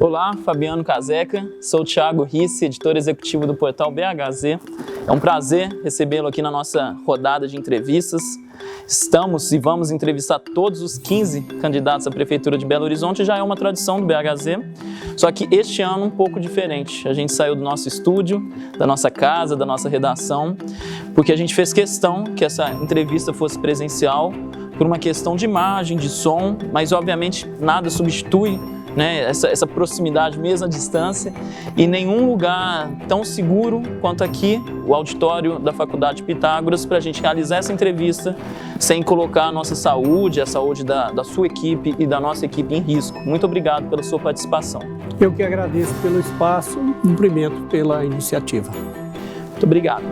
Olá, Fabiano Caseca, sou o Thiago Risse, editor executivo do portal BHZ. É um prazer recebê-lo aqui na nossa rodada de entrevistas. Estamos e vamos entrevistar todos os 15 candidatos à Prefeitura de Belo Horizonte, já é uma tradição do BHZ, só que este ano um pouco diferente. A gente saiu do nosso estúdio, da nossa casa, da nossa redação, porque a gente fez questão que essa entrevista fosse presencial, por uma questão de imagem, de som, mas obviamente nada substitui essa proximidade mesmo à distância, e nenhum lugar tão seguro quanto aqui, o auditório da Faculdade Pitágoras, para a gente realizar essa entrevista sem colocar a nossa saúde, a saúde da sua equipe e da nossa equipe em risco. Muito obrigado pela sua participação. Eu que agradeço pelo espaço e cumprimento pela iniciativa. Muito obrigado.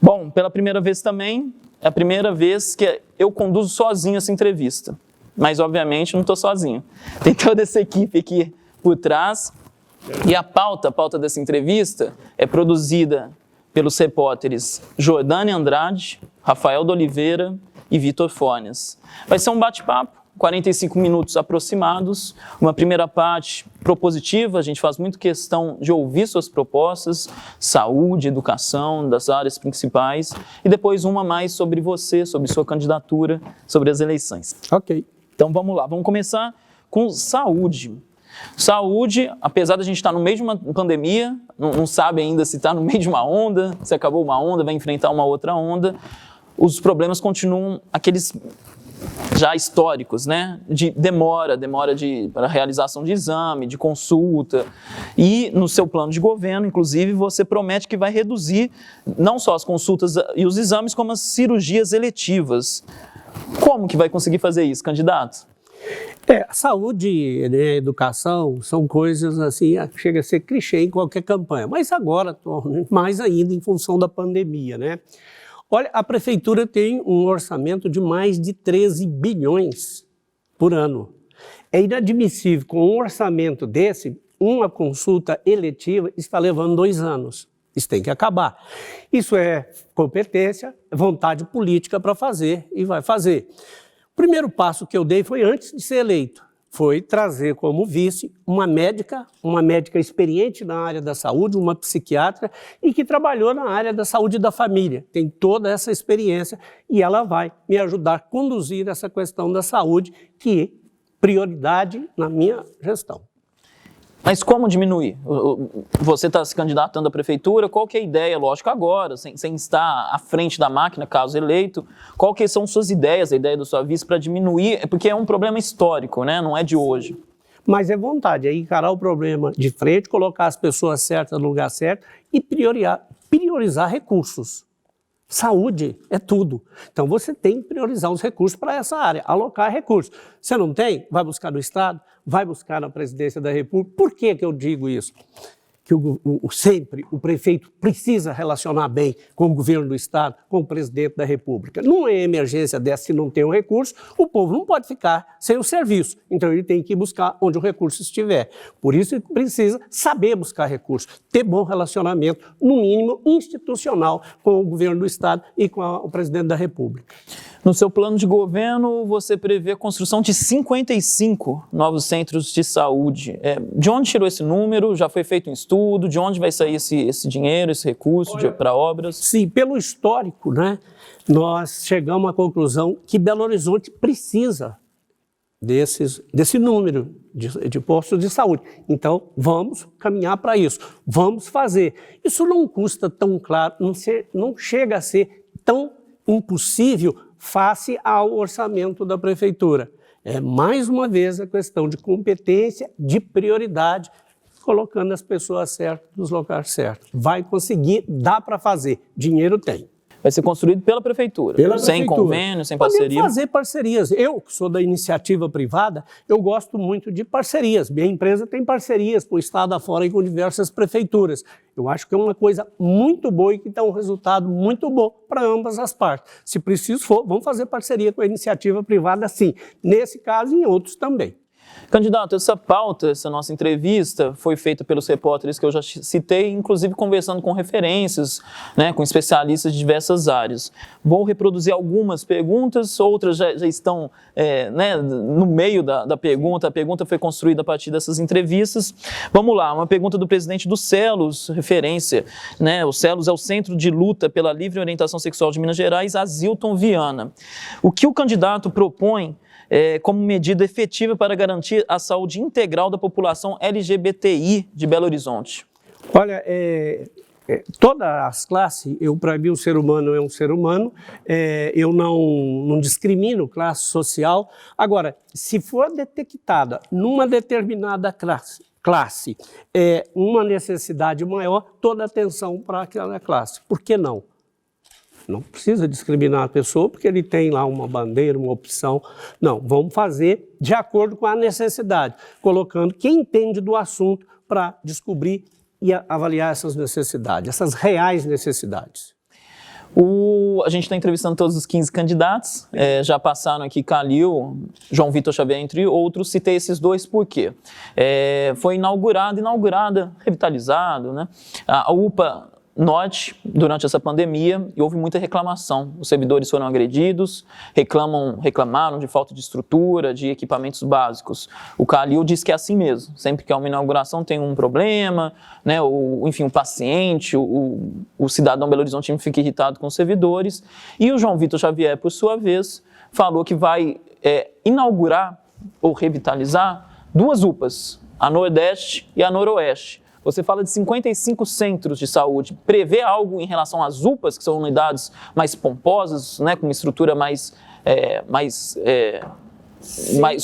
Bom, pela primeira vez também, é a primeira vez que eu conduzo sozinho essa entrevista. Mas, obviamente, não estou sozinho. Tem toda essa equipe aqui por trás. E a pauta dessa entrevista é produzida pelos repórteres Jordane Andrade, Rafael de Oliveira e Vitor Fornes. Vai ser um bate-papo, 45 minutos aproximados, uma primeira parte propositiva, a gente faz muito questão de ouvir suas propostas, saúde, educação, das áreas principais, e depois uma mais sobre você, sobre sua candidatura, sobre as eleições. Ok. Então vamos lá, vamos começar com saúde. Saúde, apesar da gente estar no meio de uma pandemia, não sabe ainda se está no meio de uma onda, se acabou uma onda, vai enfrentar uma outra onda, os problemas continuam aqueles já históricos, de demora para a realização de exame, de consulta, e no seu plano de governo, inclusive, você promete que vai reduzir não só as consultas e os exames, como as cirurgias eletivas. Como que vai conseguir fazer isso, candidato? Saúde e educação são coisas assim, chega a ser clichê em qualquer campanha, mas agora mais ainda em função da pandemia, Olha, a Prefeitura tem um orçamento de mais de 13 bilhões por ano. É inadmissível, com um orçamento desse, uma consulta eletiva está levando 2 anos. Isso tem que acabar. Isso é competência, vontade política para fazer e vai fazer. O primeiro passo que eu dei foi antes de ser eleito. Foi trazer como vice uma médica experiente na área da saúde, uma psiquiatra e que trabalhou na área da saúde da família. Tem toda essa experiência e ela vai me ajudar a conduzir essa questão da saúde, que é prioridade na minha gestão. Mas como diminuir? Você está se candidatando à prefeitura, qual que é a ideia, lógico, agora, sem estar à frente da máquina, caso eleito, qual que são suas ideias, a ideia da sua vice para diminuir, porque é um problema histórico, não é de hoje. Mas é vontade, é encarar o problema de frente, colocar as pessoas certas no lugar certo e priorizar recursos. Saúde é tudo. Então você tem que priorizar os recursos para essa área, alocar recursos. Você não tem? Vai buscar no Estado, vai buscar na Presidência da República. Por que eu digo isso? Que sempre o prefeito precisa relacionar bem com o governo do Estado, com o presidente da República. Numa emergência dessa, se não tem um recurso, o povo não pode ficar sem o serviço. Então ele tem que ir buscar onde o recurso estiver. Por isso ele precisa saber buscar recursos, ter bom relacionamento, no mínimo institucional, com o governo do Estado e com o presidente da República. No seu plano de governo, você prevê a construção de 55 novos centros de saúde. De onde tirou esse número? Já foi feito um estudo? De onde vai sair esse dinheiro, esse recurso para obras? Sim, pelo histórico, nós chegamos à conclusão que Belo Horizonte precisa desse número de postos de saúde. Então, vamos caminhar para isso. Vamos fazer. Isso não custa tão caro, não chega a ser tão impossível face ao orçamento da Prefeitura. É, mais uma vez, a questão de competência, de prioridade, colocando as pessoas certas nos locais certos. Vai conseguir, dá para fazer, dinheiro tem. Vai ser construído pela Prefeitura, sem convênio, sem parceria? Podemos fazer parcerias. Eu, que sou da iniciativa privada, eu gosto muito de parcerias. Minha empresa tem parcerias com o Estado afora e com diversas prefeituras. Eu acho que é uma coisa muito boa e que dá um resultado muito bom para ambas as partes. Se preciso for, vamos fazer parceria com a iniciativa privada, sim. Nesse caso e em outros também. Candidato, essa pauta, essa nossa entrevista foi feita pelos repórteres que eu já citei, inclusive conversando com referências, né, com especialistas de diversas áreas. Vou reproduzir algumas perguntas, outras já estão né, no meio da pergunta. A pergunta foi construída a partir dessas entrevistas. Vamos lá, uma pergunta do presidente do CELUS, referência, né, o CELUS é o Centro de Luta pela Livre Orientação Sexual de Minas Gerais, Azilton Viana. O que o candidato propõe como medida efetiva para garantir a saúde integral da população LGBTI de Belo Horizonte? Olha, todas as classes, para mim o ser humano é um ser humano, eu não discrimino classe social. Agora, se for detectada numa determinada classe uma necessidade maior, toda atenção para aquela classe. Por que não? Não precisa discriminar a pessoa porque ele tem lá uma bandeira, uma opção. Não, vamos fazer de acordo com a necessidade, colocando quem entende do assunto para descobrir e avaliar essas necessidades, essas reais necessidades. A gente está entrevistando todos os 15 candidatos, já passaram aqui Calil, João Vitor Xavier, entre outros. Citei esses dois por quê? Foi inaugurada, revitalizado, né? A UPA Norte, durante essa pandemia, e houve muita reclamação. Os servidores foram agredidos, reclamaram de falta de estrutura, de equipamentos básicos. O Calil diz que é assim mesmo. Sempre que há uma inauguração tem um problema, né? Enfim, o paciente, o cidadão Belo Horizonte fica irritado com os servidores. E o João Vitor Xavier, por sua vez, falou que vai inaugurar ou revitalizar duas UPAs, a Nordeste e a Noroeste. Você fala de 55 centros de saúde. Prevê algo em relação às UPAs, que são unidades mais pomposas, né, com uma estrutura mais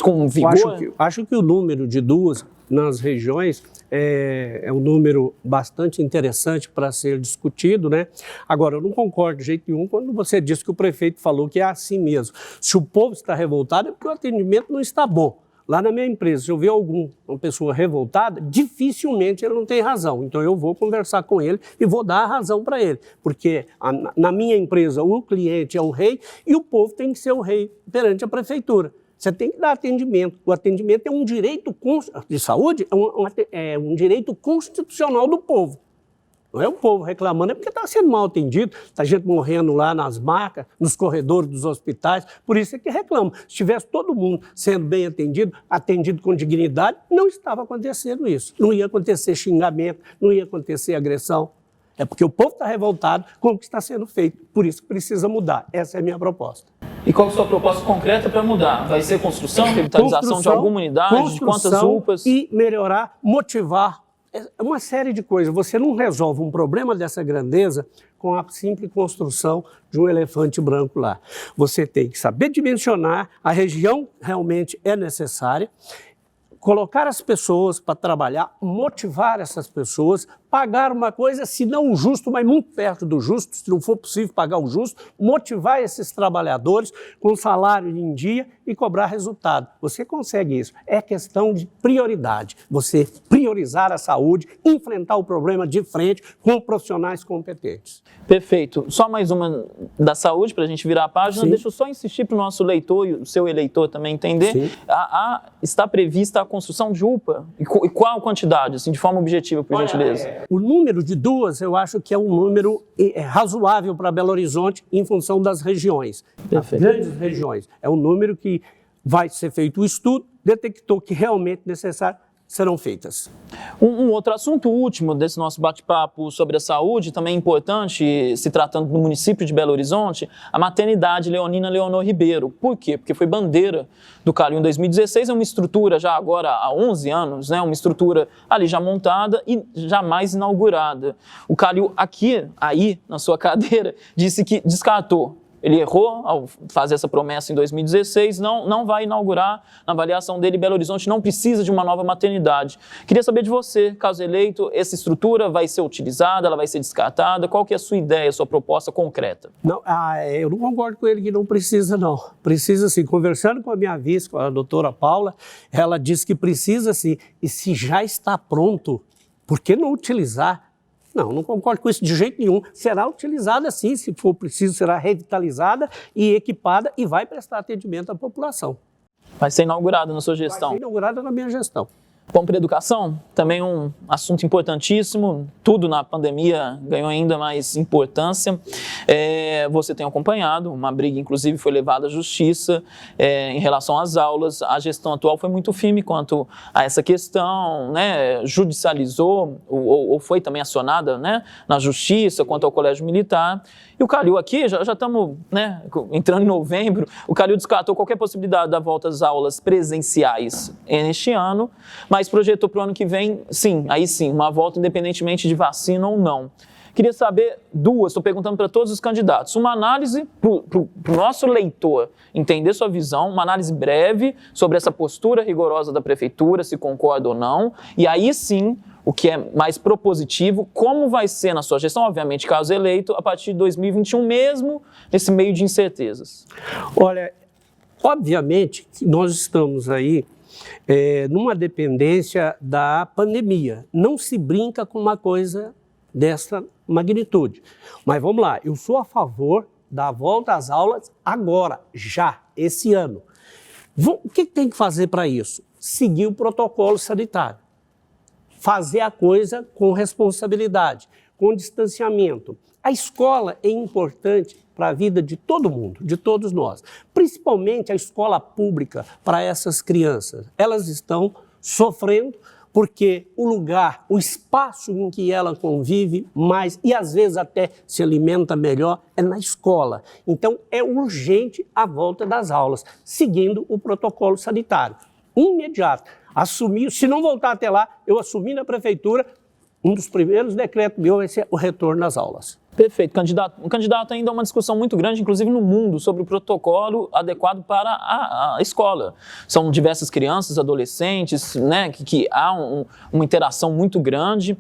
com vigor? Acho que o número de duas nas regiões é um número bastante interessante para ser discutido, né? Agora, eu não concordo de jeito nenhum quando você diz que o prefeito falou que é assim mesmo. Se o povo está revoltado é porque o atendimento não está bom. Lá na minha empresa, se eu ver uma pessoa revoltada, dificilmente ele não tem razão. Então eu vou conversar com ele e vou dar a razão para ele. Porque na minha empresa o cliente é o rei e o povo tem que ser o rei perante a prefeitura. Você tem que dar atendimento. O atendimento é um direito de saúde, é um direito constitucional do povo. Não é o povo reclamando, é porque está sendo mal atendido, está gente morrendo lá nas macas, nos corredores dos hospitais, por isso é que reclama. Se tivesse todo mundo sendo bem atendido com dignidade, não estava acontecendo isso. Não ia acontecer xingamento, não ia acontecer agressão. É porque o povo está revoltado com o que está sendo feito, por isso precisa mudar. Essa é a minha proposta. E qual é a sua proposta concreta para mudar? Vai ser construção, revitalização de alguma unidade, de quantas UPAs? E melhorar, motivar. É uma série de coisas. Você não resolve um problema dessa grandeza com a simples construção de um elefante branco lá. Você tem que saber dimensionar, a região realmente é necessária, colocar as pessoas para trabalhar, motivar essas pessoas, pagar uma coisa, se não o justo, mas muito perto do justo, se não for possível pagar o justo, motivar esses trabalhadores com salário em dia e cobrar resultado. Você consegue isso. É questão de prioridade. Você priorizar a saúde, enfrentar o problema de frente com profissionais competentes. Perfeito. Só mais uma da saúde para a gente virar a página. Sim. Deixa eu só insistir para o nosso leitor e o seu eleitor também entender. Está prevista a construção de UPA? E qual a quantidade, assim, de forma objetiva, por gentileza? O número de duas, eu acho que é um número razoável para Belo Horizonte em função das regiões. Perfeito. As grandes regiões. É um número que vai ser feito o estudo, detectou que realmente necessário, serão feitas. Um outro assunto último desse nosso bate-papo sobre a saúde, também importante, se tratando do município de Belo Horizonte, a maternidade Leonina Leonor Ribeiro. Por quê? Porque foi bandeira do Calil em 2016, é uma estrutura já agora há 11 anos, né? Uma estrutura ali já montada e jamais inaugurada. O Calil aí na sua cadeira, disse que descartou. Ele errou ao fazer essa promessa em 2016, não vai inaugurar. Na avaliação dele, Belo Horizonte não precisa de uma nova maternidade. Queria saber de você, caso eleito, essa estrutura vai ser utilizada, ela vai ser descartada? Qual que é a sua ideia, a sua proposta concreta? Não, eu não concordo com ele que não precisa, não. Precisa sim. Conversando com a minha vice, com a doutora Paula, ela disse que precisa sim. E se já está pronto, por que não utilizar? Não concordo com isso de jeito nenhum. Será utilizada sim, se for preciso, será revitalizada e equipada e vai prestar atendimento à população. Vai ser inaugurado na sua Vai gestão. ser inaugurada na minha gestão. Vamos para a educação? Também um assunto importantíssimo. Tudo na pandemia ganhou ainda mais importância. Você tem acompanhado, uma briga inclusive foi levada à justiça em relação às aulas. A gestão atual foi muito firme quanto a essa questão, né? Judicializou ou foi também acionada, né, na justiça quanto ao colégio militar. E o Calil aqui, já estamos, né, entrando em novembro, o Calil descartou qualquer possibilidade da volta às aulas presenciais neste ano, mas projetou para o ano que vem, sim, aí sim, uma volta independentemente de vacina ou não. Queria saber estou perguntando para todos os candidatos, uma análise para o nosso leitor entender sua visão, uma análise breve sobre essa postura rigorosa da prefeitura, se concorda ou não, e aí sim, o que é mais propositivo, como vai ser na sua gestão, obviamente, caso eleito, a partir de 2021 mesmo, nesse meio de incertezas. Olha, obviamente que nós estamos aí numa dependência da pandemia. Não se brinca com uma coisa dessa magnitude. Mas vamos lá, eu sou a favor da volta às aulas agora, já, esse ano. O que tem que fazer para isso? Seguir o protocolo sanitário. Fazer a coisa com responsabilidade, com distanciamento. A escola é importante para a vida de todo mundo, de todos nós. Principalmente a escola pública para essas crianças. Elas estão sofrendo porque o lugar, o espaço em que ela convive mais e às vezes até se alimenta melhor é na escola. Então é urgente a volta das aulas, seguindo o protocolo sanitário. Imediato. Assumir, se não voltar até lá, eu assumi na prefeitura, um dos primeiros decretos meu vai ser o retorno às aulas. Perfeito. O candidato ainda é uma discussão muito grande, inclusive no mundo, sobre o protocolo adequado para a escola. São diversas crianças, adolescentes, né, que há uma interação muito grande.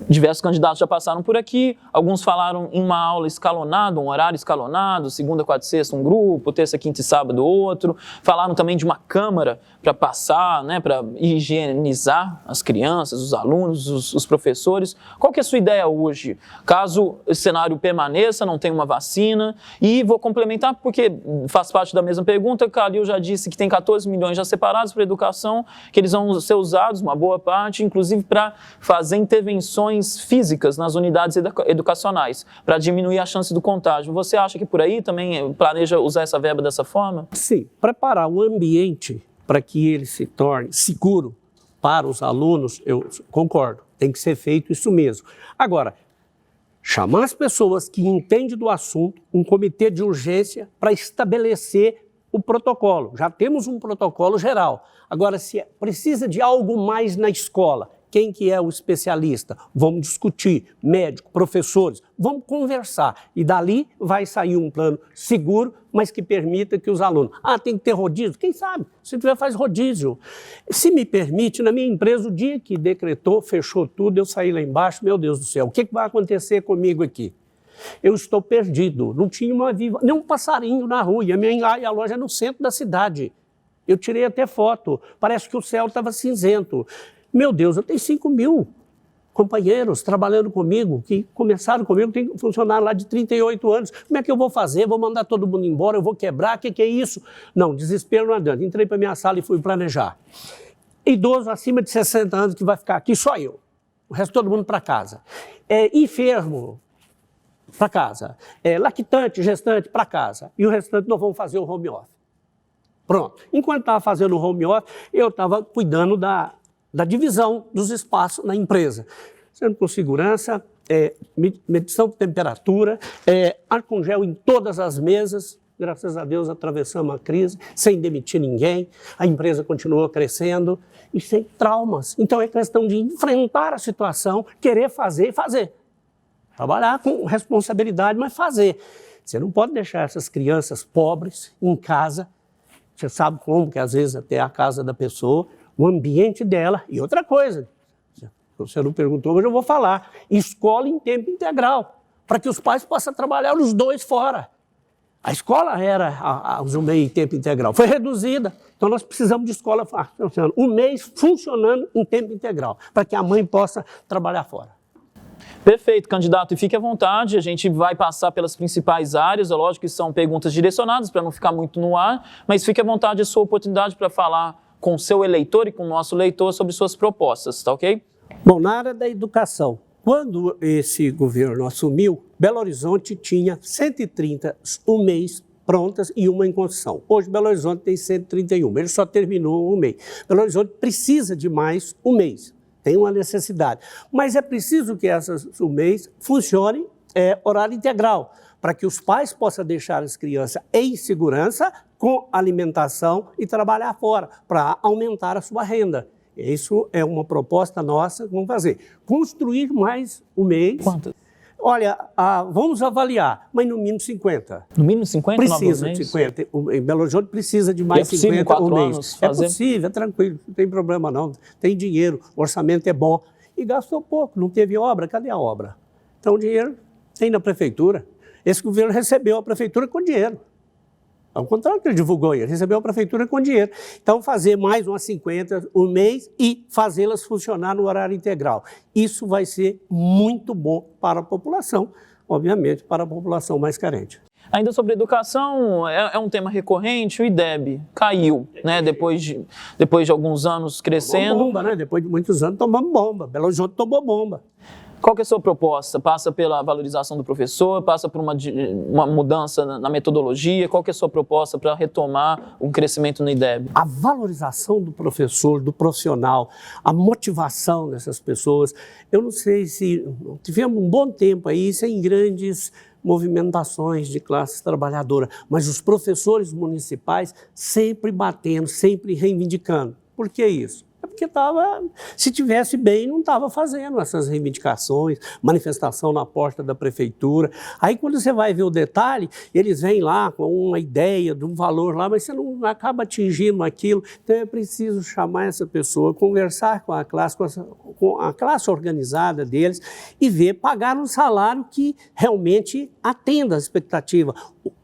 Diversos candidatos já passaram por aqui, alguns falaram em uma aula escalonada, um horário escalonado, segunda, quarta e sexta um grupo, terça, quinta e sábado outro. Falaram também de uma câmara para passar, né, para higienizar as crianças, os alunos, os professores. Qual que é a sua ideia hoje? Caso esse cenário permaneça, não tenha uma vacina, e vou complementar porque faz parte da mesma pergunta, o Calil já disse que tem 14 milhões já separados para a educação, que eles vão ser usados, uma boa parte, inclusive para fazer intervenções físicas nas unidades educacionais, para diminuir a chance do contágio. Você acha que por aí também planeja usar essa verba dessa forma? Sim, preparar o ambiente para que ele se torne seguro para os alunos, eu concordo, tem que ser feito isso mesmo. Agora, chamar as pessoas que entendem do assunto, um comitê de urgência para estabelecer o protocolo. Já temos um protocolo geral. Agora, se precisa de algo mais na escola, quem que é o especialista? Vamos discutir, médico, professores, vamos conversar. E dali vai sair um plano seguro, mas que permita que os alunos... tem que ter rodízio? Quem sabe? Se tiver, faz rodízio. Se me permite, na minha empresa, o dia que decretou, fechou tudo, eu saí lá embaixo, meu Deus do céu, o que vai acontecer comigo aqui? Eu estou perdido, não tinha nem um passarinho na rua, e a loja é no centro da cidade. Eu tirei até foto, parece que o céu estava cinzento. Meu Deus, eu tenho 5 mil companheiros trabalhando comigo, que começaram comigo, tem funcionário lá de 38 anos. Como é que eu vou fazer? Vou mandar todo mundo embora, eu vou quebrar, o que é isso? Não, desespero não adianta. Entrei para minha sala e fui planejar. Idoso acima de 60 anos que vai ficar aqui, só eu. O resto todo mundo para casa. Enfermo, para casa. Lactante, gestante, para casa. E o restante nós vamos fazer o home office. Pronto. Enquanto estava fazendo o home office, eu estava cuidando da divisão dos espaços na empresa. Sendo com segurança, medição de temperatura, álcool gel em todas as mesas. Graças a Deus atravessamos a crise sem demitir ninguém, a empresa continuou crescendo e sem traumas. Então é questão de enfrentar a situação, querer fazer e fazer. Trabalhar com responsabilidade, mas fazer. Você não pode deixar essas crianças pobres em casa, você sabe como, que às vezes até a casa da pessoa, o ambiente dela. E outra coisa, você não perguntou, mas eu vou falar, escola em tempo integral, para que os pais possam trabalhar os dois fora. A escola era o meio em tempo integral, foi reduzida, então nós precisamos de escola um mês funcionando em tempo integral, para que a mãe possa trabalhar fora. Perfeito, candidato. E fique à vontade, a gente vai passar pelas principais áreas, é lógico que são perguntas direcionadas para não ficar muito no ar, mas fique à vontade, é sua oportunidade para falar com o seu eleitor e com o nosso leitor sobre suas propostas, tá ok? Bom, na área da educação, quando esse governo assumiu, Belo Horizonte tinha 130 UMEIs prontas e uma em construção. Hoje, Belo Horizonte tem 131, ele só terminou o UMEI. Belo Horizonte precisa de mais UMEIs, tem uma necessidade. Mas é preciso que essas UMEIs funcionem horário integral, para que os pais possam deixar as crianças em segurança, com alimentação e trabalhar fora, para aumentar a sua renda. Isso é uma proposta nossa que vamos fazer. Construir mais UMEIs. Quantas? Olha, vamos avaliar, mas no mínimo 50. No mínimo 50? Precisa de 50. Em Belo Horizonte precisa de mais 50 UMEIs. É possível, é tranquilo, não tem problema não. Tem dinheiro, o orçamento é bom. E gastou pouco, não teve obra, cadê a obra? Então o dinheiro tem na prefeitura. Esse governo recebeu a prefeitura com dinheiro. Ao contrário que ele divulgou, ele recebeu a prefeitura com dinheiro. Então, fazer mais umas 50 um mês e fazê-las funcionar no horário integral. Isso vai ser muito bom para a população, obviamente, para a população mais carente. Ainda sobre educação, é um tema recorrente, o IDEB caiu, né? Depois de alguns anos crescendo. Tomou bomba, né? Depois de muitos anos tomamos bomba. Belo Horizonte tomou bomba. Qual que é a sua proposta? Passa pela valorização do professor, passa por uma mudança na metodologia? Qual que é a sua proposta para retomar um crescimento no IDEB? A valorização do professor, do profissional, a motivação dessas pessoas. Eu não sei se tivemos um bom tempo aí sem grandes movimentações de classe trabalhadora, mas os professores municipais sempre batendo, sempre reivindicando. Por que isso? É porque se tivesse bem, não estava fazendo essas reivindicações, manifestação na porta da prefeitura. Aí quando você vai ver o detalhe, eles vêm lá com uma ideia de um valor lá, mas você não acaba atingindo aquilo. Então é preciso chamar essa pessoa, conversar com a classe organizada deles e ver, pagar um salário que realmente atenda a expectativa.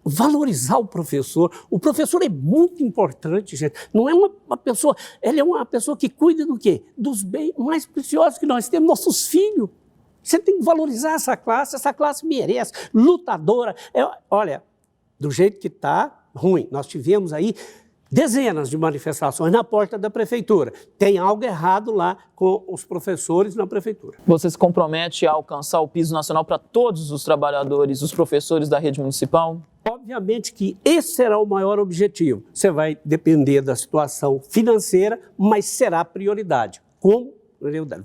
Valorizar o professor. O professor é muito importante, gente. Não é uma pessoa, ele é uma pessoa que cuida do quê? Dos bens mais preciosos que nós temos, nossos filhos. Você tem que valorizar essa classe merece, lutadora. Olha, do jeito que está, ruim. Nós tivemos aí dezenas de manifestações na porta da prefeitura. Tem algo errado lá com os professores na prefeitura. Você se compromete a alcançar o piso nacional para todos os trabalhadores, os professores da rede municipal? Obviamente que esse será o maior objetivo. Você vai depender da situação financeira, mas será prioridade. Como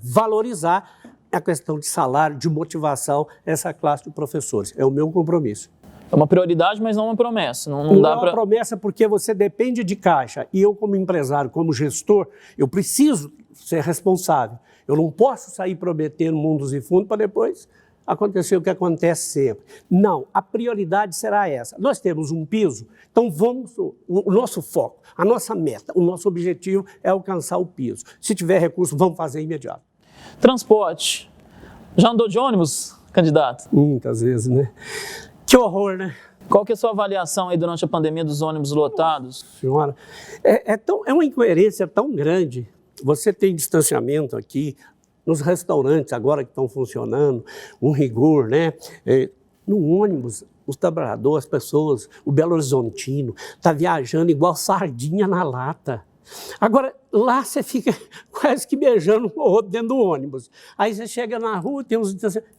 valorizar a questão de salário, de motivação, essa classe de professores. É o meu compromisso. É uma prioridade, mas não uma promessa. Não dá é uma promessa porque você depende de caixa. E eu, como empresário, como gestor, eu preciso ser responsável. Eu não posso sair prometendo mundos e fundos para depois acontecer o que acontece sempre. Não, a prioridade será essa. Nós temos um piso, então o nosso foco, a nossa meta, o nosso objetivo é alcançar o piso. Se tiver recurso, vamos fazer imediato. Transporte. Já andou de ônibus, candidato? Muitas vezes, né? Que horror, né? Qual que é a sua avaliação aí durante a pandemia dos ônibus lotados? Nossa senhora, é uma incoerência tão grande. Você tem distanciamento aqui, nos restaurantes agora que estão funcionando, um rigor, né? No ônibus, os trabalhadores, as pessoas, o Belo Horizontino, está viajando igual sardinha na lata. Agora, lá você fica quase que beijando o outro dentro do ônibus. Aí você chega na rua, tem uns distanciamentos.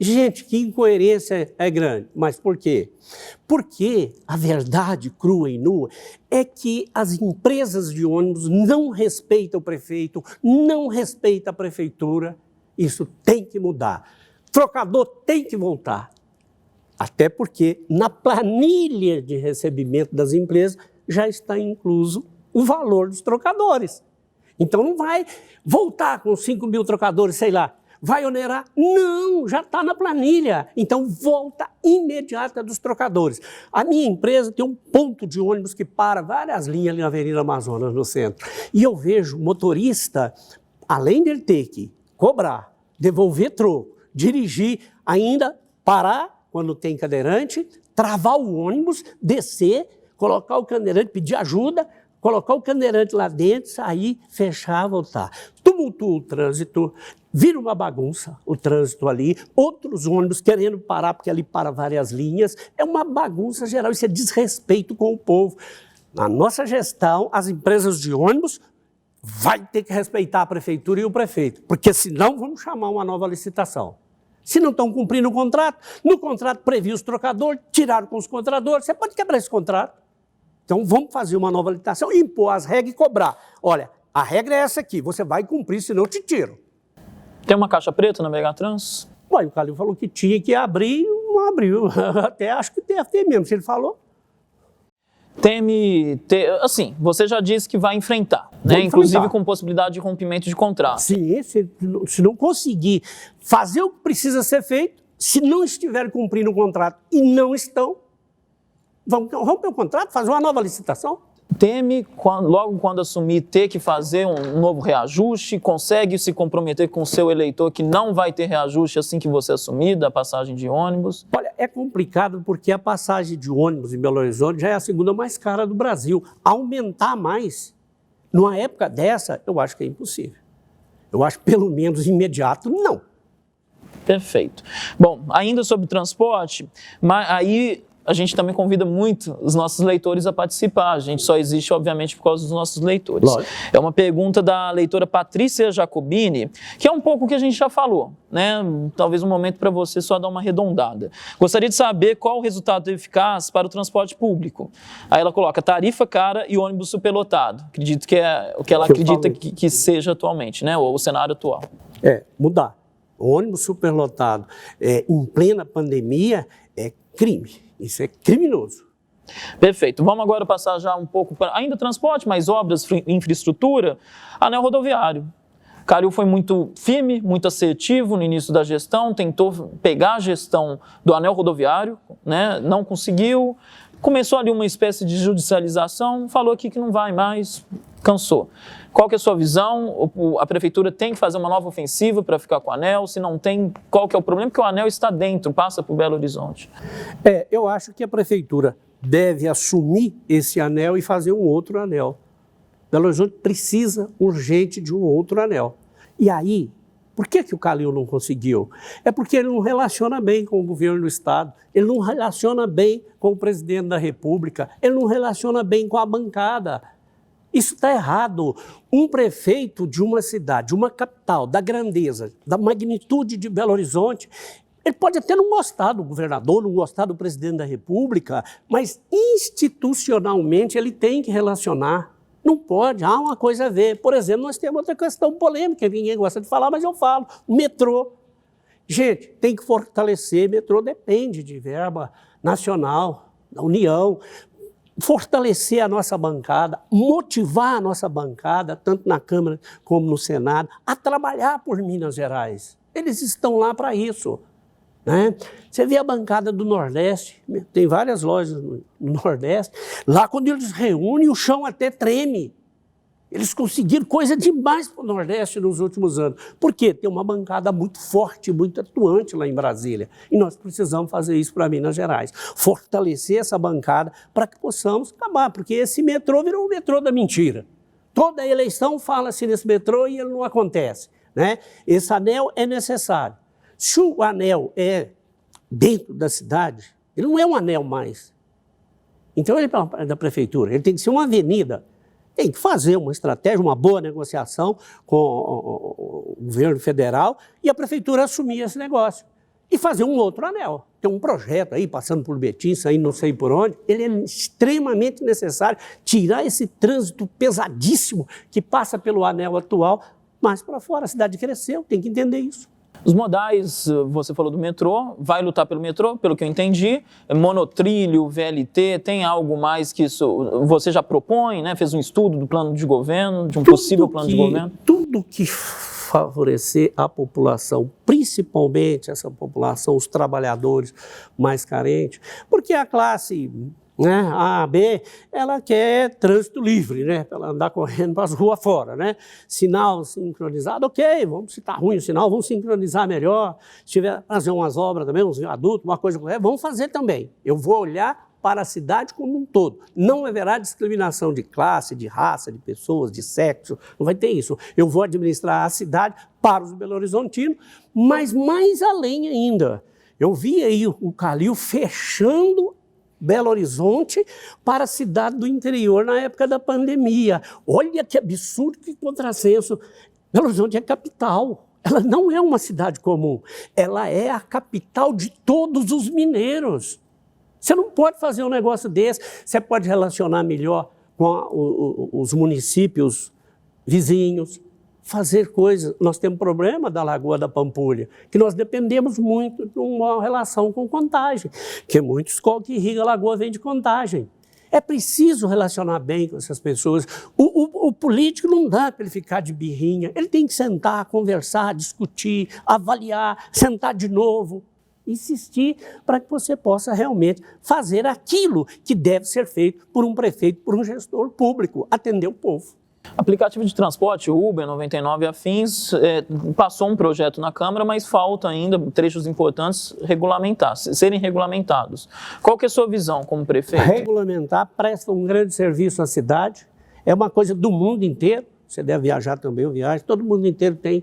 Gente, que incoerência é grande. Mas por quê? Porque a verdade crua e nua é que as empresas de ônibus não respeitam o prefeito, não respeitam a prefeitura. Isso tem que mudar. Trocador tem que voltar. Até porque na planilha de recebimento das empresas já está incluso o valor dos trocadores. Então não vai voltar com 5 mil trocadores, sei lá. Vai onerar? Não, já está na planilha. Então, volta imediata dos trocadores. A minha empresa tem um ponto de ônibus que para várias linhas ali na Avenida Amazonas, no centro. E eu vejo motorista, além dele ter que cobrar, devolver troco, dirigir, ainda parar quando tem cadeirante, travar o ônibus, descer, colocar o cadeirante, pedir ajuda, colocar o cadeirante lá dentro, sair, fechar, voltar. Tumultua o trânsito, vira uma bagunça o trânsito ali, outros ônibus querendo parar, porque ali para várias linhas, é uma bagunça geral, isso é desrespeito com o povo. Na nossa gestão, as empresas de ônibus vai ter que respeitar a prefeitura e o prefeito, porque senão vamos chamar uma nova licitação. Se não estão cumprindo o contrato, no contrato previu os trocadores, tiraram com os contratadores, você pode quebrar esse contrato. Então vamos fazer uma nova licitação, impor as regras e cobrar. Olha, a regra é essa aqui, você vai cumprir, senão eu te tiro. Tem uma caixa preta na Megatrans? Ué, o Calil falou que tinha que abrir, não abriu. Até acho que deve ter mesmo, se ele falou. Assim, você já disse que vai enfrentar, né? Inclusive com possibilidade de rompimento de contrato. Sim, se não conseguir fazer o que precisa ser feito, se não estiver cumprindo o contrato e não estão, vamos romper o contrato, fazer uma nova licitação. Teme, logo quando assumir, ter que fazer um novo reajuste? Consegue se comprometer com o seu eleitor que não vai ter reajuste assim que você assumir da passagem de ônibus? Olha, é complicado porque a passagem de ônibus em Belo Horizonte já é a segunda mais cara do Brasil. Aumentar mais, numa época dessa, eu acho que é impossível. Eu acho, pelo menos, imediato, não. Perfeito. Bom, ainda sobre transporte, mas aí a gente também convida muito os nossos leitores a participar. A gente só existe, obviamente, por causa dos nossos leitores. Lógico. É uma pergunta da leitora Patrícia Jacobini, que é um pouco o que a gente já falou, né? Talvez um momento para você só dar uma arredondada. Gostaria de saber qual o resultado eficaz para o transporte público. Aí ela coloca tarifa cara e ônibus superlotado. Acredito que é o que ela acredita que seja atualmente, né? O cenário atual. Mudar. O ônibus superlotado em plena pandemia é crime. Isso é criminoso. Perfeito. Vamos agora passar já um pouco para ainda transporte, mas obras, infraestrutura, anel rodoviário. Calil foi muito firme, muito assertivo no início da gestão, tentou pegar a gestão do anel rodoviário, né? Não conseguiu, começou ali uma espécie de judicialização, falou aqui que não vai mais, cansou. Qual que é a sua visão? A prefeitura tem que fazer uma nova ofensiva para ficar com o anel? Se não tem, qual que é o problema? Porque o anel está dentro, passa por Belo Horizonte. Eu acho que a prefeitura deve assumir esse anel e fazer um outro anel. Belo Horizonte precisa urgente de um outro anel. E aí, por que o Calil não conseguiu? É porque ele não relaciona bem com o governo do Estado, ele não relaciona bem com o presidente da República, ele não relaciona bem com a bancada. Isso está errado. Um prefeito de uma cidade, de uma capital, da grandeza, da magnitude de Belo Horizonte, ele pode até não gostar do governador, não gostar do presidente da República, mas institucionalmente ele tem que relacionar. Não pode, há uma coisa a ver. Por exemplo, nós temos outra questão polêmica, ninguém gosta de falar, mas eu falo, o metrô. Gente, tem que fortalecer, metrô depende de verba nacional, da União, fortalecer a nossa bancada, motivar a nossa bancada, tanto na Câmara como no Senado, a trabalhar por Minas Gerais. Eles estão lá para isso. Né? Você vê a bancada do Nordeste, tem várias lojas no Nordeste, lá quando eles reúnem o chão até treme. Eles conseguiram coisa demais para o Nordeste nos últimos anos. Por quê? Tem uma bancada muito forte, muito atuante lá em Brasília. E nós precisamos fazer isso para Minas Gerais. Fortalecer essa bancada para que possamos acabar, porque esse metrô virou o metrô da mentira. Toda eleição fala-se nesse metrô e ele não acontece. Né? Esse anel é necessário. Se o anel é dentro da cidade, ele não é um anel mais. Então ele é da prefeitura, ele tem que ser uma avenida. Tem que fazer uma estratégia, uma boa negociação com o governo federal e a prefeitura assumir esse negócio. E fazer um outro anel. Tem um projeto aí, passando por Betim, saindo não sei por onde. Ele é extremamente necessário tirar esse trânsito pesadíssimo que passa pelo anel atual mais para fora. A cidade cresceu, tem que entender isso. Os modais, você falou do metrô, vai lutar pelo metrô, pelo que eu entendi, monotrilho, VLT, tem algo mais que isso você já propõe, né? Fez um estudo do plano de governo, de um possível plano de governo? Tudo que favorecer a população, principalmente essa população, os trabalhadores mais carentes, porque a classe... Né? A B, ela quer trânsito livre, né? Para ela andar correndo para as ruas fora, né? Sinal sincronizado, ok, vamos, se está ruim o sinal, vamos sincronizar melhor. Se tiver fazer umas obras também, uns viadutos, uma coisa, vamos fazer também. Eu vou olhar para a cidade como um todo. Não haverá discriminação de classe, de raça, de pessoas, de sexo, não vai ter isso. Eu vou administrar a cidade para os belo-horizontinos, mas mais além ainda. Eu vi aí o Calil fechando Belo Horizonte para a cidade do interior na época da pandemia. Olha que absurdo, que contrassenso. Belo Horizonte é capital. Ela não é uma cidade comum. Ela é a capital de todos os mineiros. Você não pode fazer um negócio desse. Você pode relacionar melhor com os municípios vizinhos, fazer coisas. Nós temos problema da Lagoa da Pampulha, que nós dependemos muito de uma relação com contagem, que muitos escola que irriga a lagoa vem de contagem. É preciso relacionar bem com essas pessoas. O político não dá para ele ficar de birrinha, ele tem que sentar, conversar, discutir, avaliar, sentar de novo, insistir para que você possa realmente fazer aquilo que deve ser feito por um prefeito, por um gestor público, atender o povo. Aplicativo de transporte, Uber, 99 e afins, passou um projeto na Câmara, mas falta ainda trechos importantes serem regulamentados. Qual que é a sua visão como prefeito? Regulamentar presta um grande serviço à cidade, é uma coisa do mundo inteiro, você deve viajar também, eu viajo, todo mundo inteiro tem,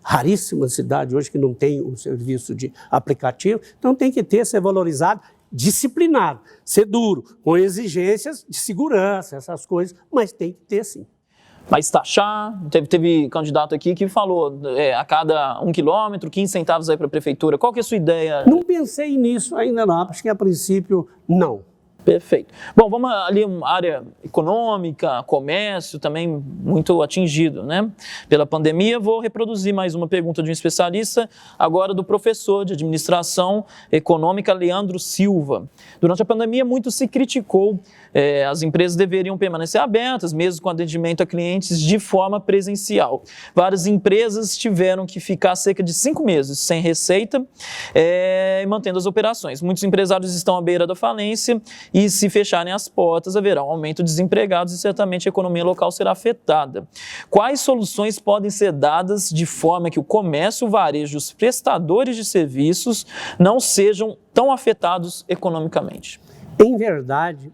raríssima cidade hoje que não tem um serviço de aplicativo, então tem que ter, ser valorizado, disciplinado, ser duro, com exigências de segurança, essas coisas, mas tem que ter sim. Mas taxar, teve candidato aqui que falou a cada 1 quilômetro, 15 centavos aí para a prefeitura. Qual que é a sua ideia? Não pensei nisso ainda não, acho que a princípio não. Perfeito. Bom, vamos ali uma área econômica, comércio, também muito atingido, né, pela pandemia. Vou reproduzir mais uma pergunta de um especialista, agora do professor de administração econômica, Leandro Silva. Durante a pandemia, muito se criticou, as empresas deveriam permanecer abertas, mesmo com atendimento a clientes de forma presencial. Várias empresas tiveram que ficar cerca de 5 meses sem receita, mantendo as operações. Muitos empresários estão à beira da falência e, se fecharem as portas, haverá um aumento de desempregados e certamente a economia local será afetada. Quais soluções podem ser dadas de forma que o comércio, o varejo e os prestadores de serviços não sejam tão afetados economicamente? Em verdade,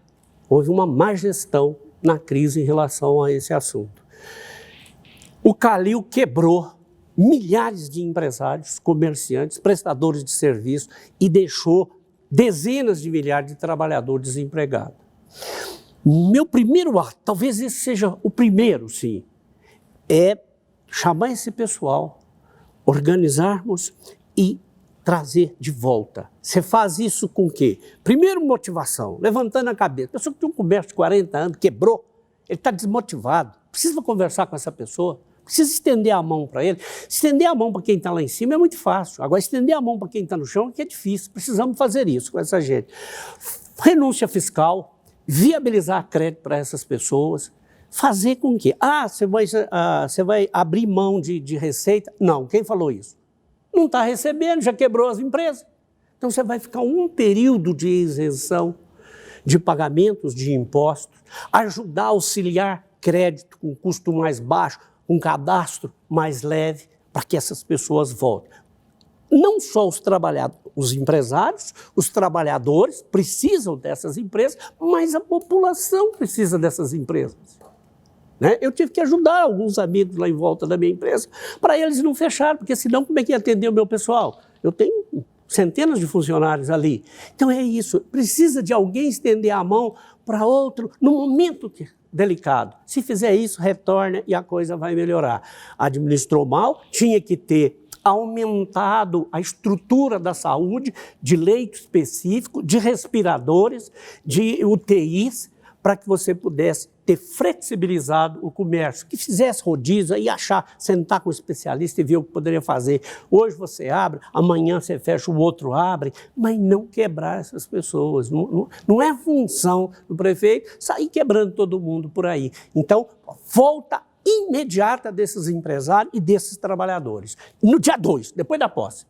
houve uma má gestão na crise em relação a esse assunto. O Calil quebrou milhares de empresários, comerciantes, prestadores de serviço e deixou dezenas de milhares de trabalhadores desempregados. Meu primeiro ato, talvez esse seja o primeiro, sim, é chamar esse pessoal, organizarmos e trazer de volta. Você faz isso com o quê? Primeiro, motivação, levantando a cabeça. A pessoa que tem um comércio de 40 anos, quebrou, ele está desmotivado, precisa conversar com essa pessoa, precisa estender a mão para ele. Estender a mão para quem está lá em cima é muito fácil. Agora, estender a mão para quem está no chão é que é difícil. Precisamos fazer isso com essa gente. Renúncia fiscal, viabilizar crédito para essas pessoas, fazer com que... você vai abrir mão de receita? Não, quem falou isso? Não está recebendo, já quebrou as empresas. Então, você vai ficar um período de isenção de pagamentos de impostos, ajudar a auxiliar crédito com custo mais baixo, um cadastro mais leve para que essas pessoas voltem. Não só os empresários, os trabalhadores precisam dessas empresas, mas a população precisa dessas empresas. Né? Eu tive que ajudar alguns amigos lá em volta da minha empresa para eles não fecharem, porque senão como é que ia atender o meu pessoal? Eu tenho centenas de funcionários ali. Então é isso, precisa de alguém estender a mão para outro no momento delicado. Se fizer isso, retorna e a coisa vai melhorar. Administrou mal, tinha que ter aumentado a estrutura da saúde, de leito específico, de respiradores, de UTIs, para que você pudesse ter flexibilizado o comércio, que fizesse rodízio e sentar com o especialista e ver o que poderia fazer. Hoje você abre, amanhã você fecha, o outro abre, mas não quebrar essas pessoas. Não é função do prefeito sair quebrando todo mundo por aí. Então, volta imediata desses empresários e desses trabalhadores. No dia 2, depois da posse.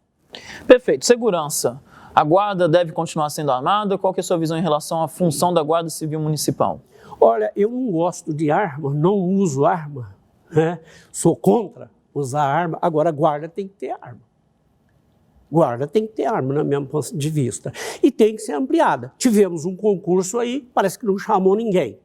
Perfeito. Segurança. A Guarda deve continuar sendo armada? Qual que é a sua visão em relação à função da Guarda Civil Municipal? Olha, eu não gosto de arma, não uso arma, né? Sou contra usar arma. Agora, a Guarda tem que ter arma. Guarda tem que ter arma, no meu ponto de vista. E tem que ser ampliada. Tivemos um concurso aí, parece que não chamou ninguém.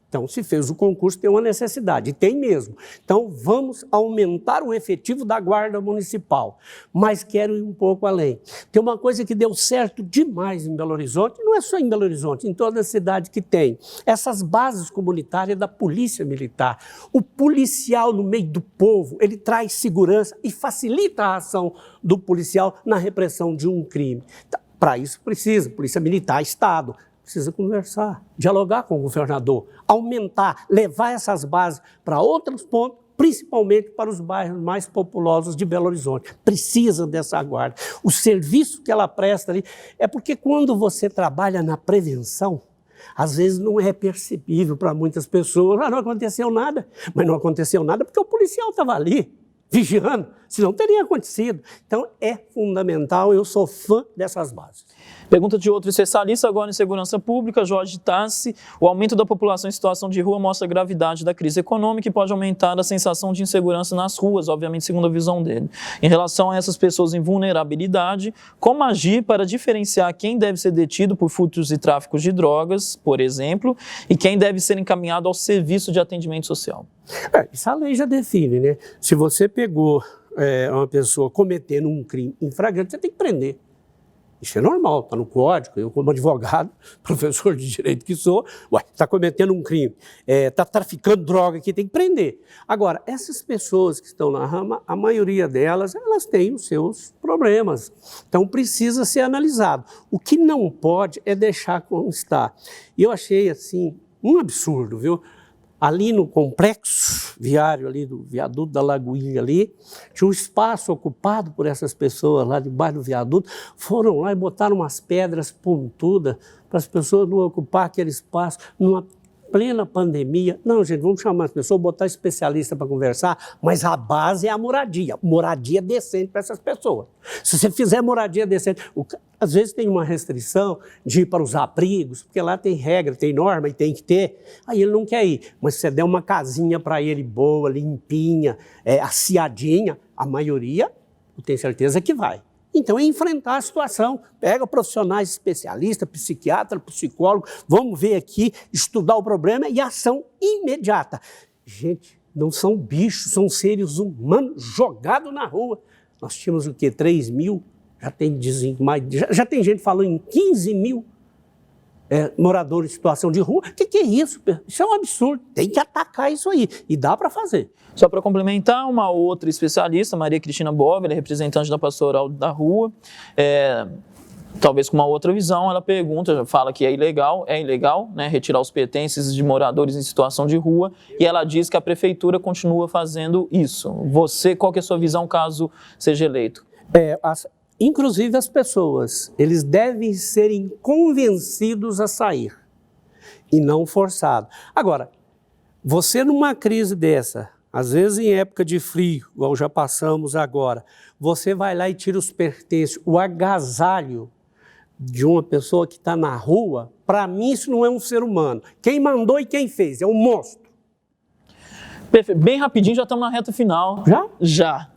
Então, se fez o concurso, tem uma necessidade, e tem mesmo. Então, vamos aumentar o efetivo da Guarda Municipal. Mas quero ir um pouco além. Tem uma coisa que deu certo demais em Belo Horizonte, não é só em Belo Horizonte, em toda a cidade que tem. Essas bases comunitárias da Polícia Militar. O policial no meio do povo, ele traz segurança e facilita a ação do policial na repressão de um crime. Para isso precisa Polícia Militar, Estado. Precisa conversar, dialogar com o governador, aumentar, levar essas bases para outros pontos, principalmente para os bairros mais populosos de Belo Horizonte. Precisa dessa guarda. O serviço que ela presta ali é porque quando você trabalha na prevenção, às vezes não é percebível para muitas pessoas. Não aconteceu nada, mas não aconteceu nada porque o policial estava ali, vigiando, senão teria acontecido. Então é fundamental, eu sou fã dessas bases. Pergunta de outro especialista agora em segurança pública, Jorge Tassi. O aumento da população em situação de rua mostra a gravidade da crise econômica e pode aumentar a sensação de insegurança nas ruas, obviamente segundo a visão dele. Em relação a essas pessoas em vulnerabilidade, como agir para diferenciar quem deve ser detido por furtos e tráficos de drogas, por exemplo, e quem deve ser encaminhado ao serviço de atendimento social? Isso a lei já define, né? Se você pegou uma pessoa cometendo um crime em flagrante, você tem que prender. Isso é normal, está no código. Eu, como advogado, professor de direito que sou, está cometendo um crime, está traficando droga aqui, tem que prender. Agora, essas pessoas que estão na rama, a maioria delas, elas têm os seus problemas. Então, precisa ser analisado. O que não pode é deixar como está. E eu achei, assim, um absurdo, viu? Ali no complexo viário, ali do viaduto da Lagoinha ali, tinha um espaço ocupado por essas pessoas lá debaixo do viaduto, foram lá e botaram umas pedras pontudas para as pessoas não ocupar aquele espaço numa plena pandemia. Não, gente, vamos chamar as pessoas, botar especialista para conversar, mas a base é a moradia decente para essas pessoas. Se você fizer moradia decente, às vezes tem uma restrição de ir para os abrigos, porque lá tem regra, tem norma e tem que ter, aí ele não quer ir. Mas se você der uma casinha para ele boa, limpinha, aciadinha, a maioria, eu tenho certeza que vai. Então é enfrentar a situação, pega profissionais especialistas, psiquiatra, psicólogo, vamos ver aqui, estudar o problema e ação imediata. Gente, não são bichos, são seres humanos jogados na rua. Nós tínhamos o quê? 3 mil? Já tem gente falando em 15 mil moradores em situação de rua. O que é isso? Isso é um absurdo. Tem que atacar isso aí. E dá para fazer. Só para complementar, uma outra especialista, Maria Cristina Bóvila, representante da Pastoral da Rua, talvez com uma outra visão, ela pergunta, fala que é ilegal, né, retirar os pertences de moradores em situação de rua, e ela diz que a prefeitura continua fazendo isso. Você, qual que é a sua visão caso seja eleito? Inclusive as pessoas, eles devem serem convencidos a sair e não forçados. Agora, você numa crise dessa, às vezes em época de frio, igual já passamos agora, você vai lá e tira os pertences, o agasalho de uma pessoa que está na rua, para mim isso não é um ser humano. Quem mandou e quem fez, é um monstro. Perfeito. Bem rapidinho, já estamos na reta final. Já? Já.